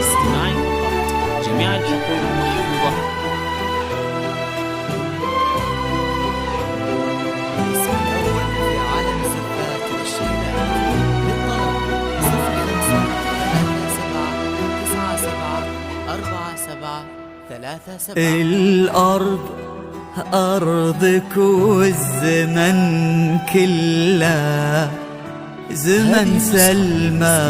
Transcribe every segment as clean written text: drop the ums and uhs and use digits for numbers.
استماعي فقط، جميع الحقوق محفوظة. الاسم الأول في عالم الزفات والشيلات. للطلب 0537974747. الأرض أرضك والزمن كله زمن سلمى،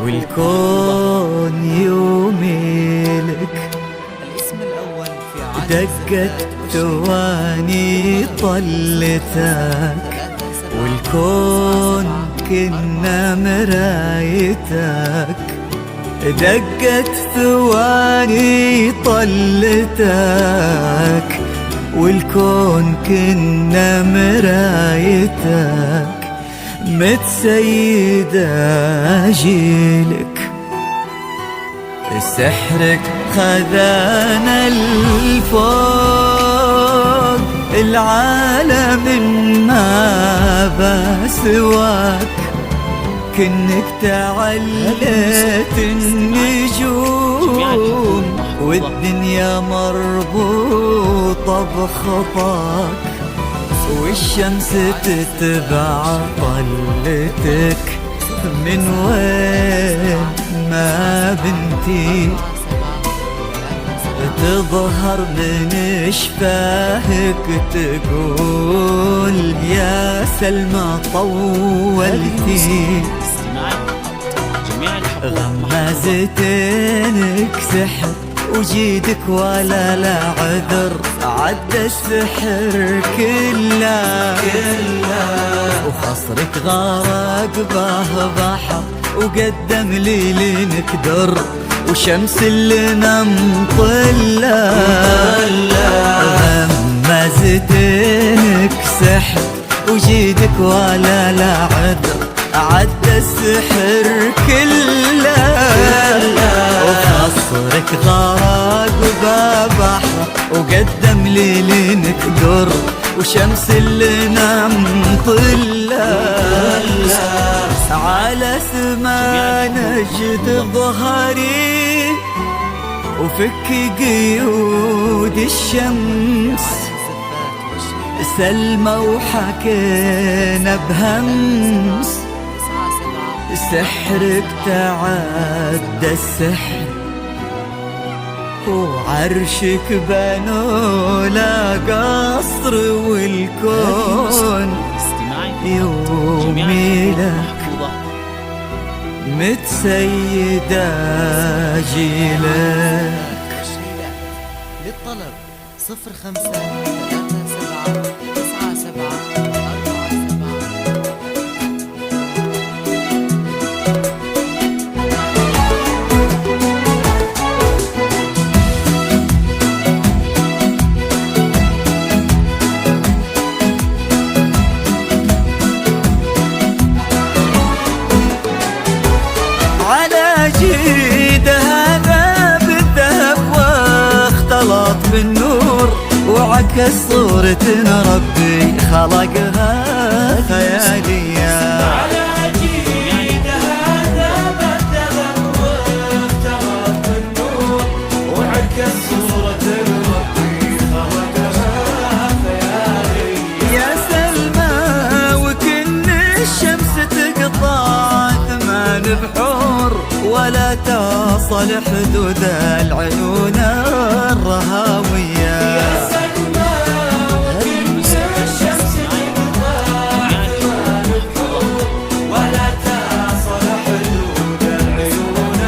والكون يوميلك. الاسم الأول في عالم دقت ثواني طلتك، والكون كنا مرايتك. دقت ثواني طلتك، والكون كنا مرايتك. متسيدة جيلك، سحرك خذانا الفوق. العالم ما بسواك، كنك تعلت النجوم، والدنيا مربوطة بخطاك. والشمس تتبع طلتك، من وين ما بنتي تظهر من شفاهك. تقول يا سلمى طولتي، غمازتينك سحر وجيدك ولا لا عذر. عدى السحر كله، وخصرك غرق به بحر، وقدم ليلك در، وشمس اللي نمطلة. غمازتينك سحر وجيدك ولا لا عذر. عدى السحر كله، وخصرك غرق ببحر، وقدم ليلك در، وشمس اللي نمطلة. على سما نجد ظهري، وفك قيود الشمس. سلمى وحكينا بهمس، سحرك تعدى السحر، وعرشك بنوا لا قصر. والكون يومي لك، متسيدة جيلك. للطلب 0537974747. جيد هذا بالذهب واختلط بالنور، وعكس صورة ربي خلقها خيالية. على جيد هذا بالذهب واختلط بالنور، وعكس صورة ربي خلقها خيالية. يا سلمى وكن الشمس تقطع 8 بحور، ولا تصل حدود العيون الرهاوية. يا سلمى وكن الشمس تقطع 8 بحور، ولا تصل حدود العيون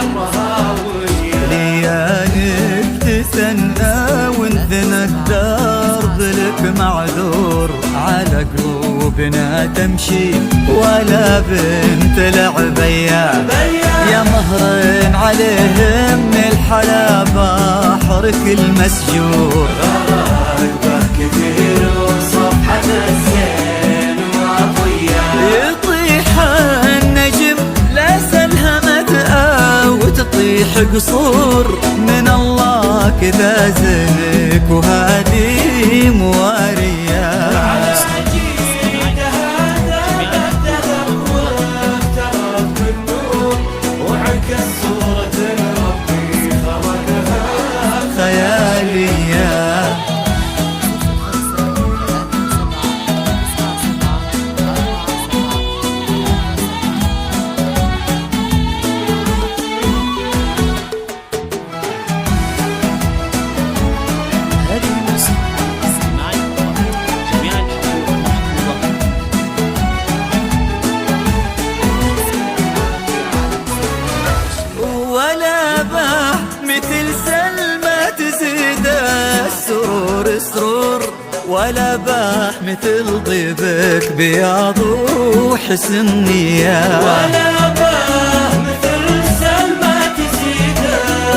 الرهاوية. ليالك تسنى وانثنى الدرب لك معذور. على قلوبنا تمشي ولا بنت لعبية، يا مهر عليهم من الحلا بحرك المسجور. غربة كثير وصفحة الزين وعطية، يطيح النجم لا سلهمت أو تطيح قصور. من الله كذا زنك وهادي موارية. ولا باه مثل طيبك بياض وحسن نية، ولا باه مثل سلمى تزيد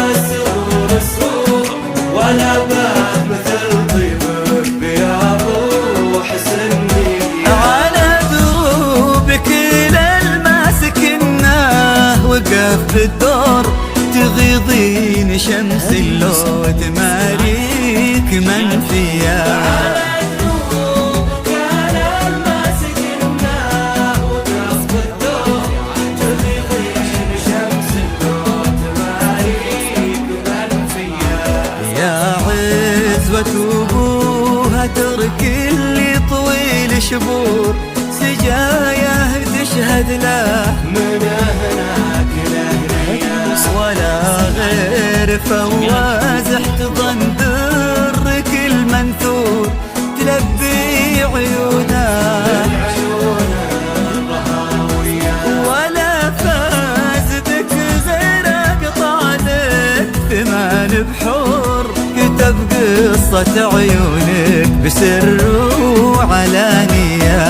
السرور السرور، ولا باه مثل طيبك بياض وحسن نية. على دروبك للماسك الناه وقف بالدور تغيضين شمس اللو تماريك منفية. على دروبك للماسك الناه وقف بالدور تغيضين شمس اللو تماريك منفية. يا عزوة أبوها ترك اللي طويل شبور سجاياه تشهد له من هناك لهنيا، ولا غير فواز احتضن درك المنثور تلبي عيونه، ولا فاز بك غير قطع لك ثمان بحور كتب قصة عيونك بسر وعلانية.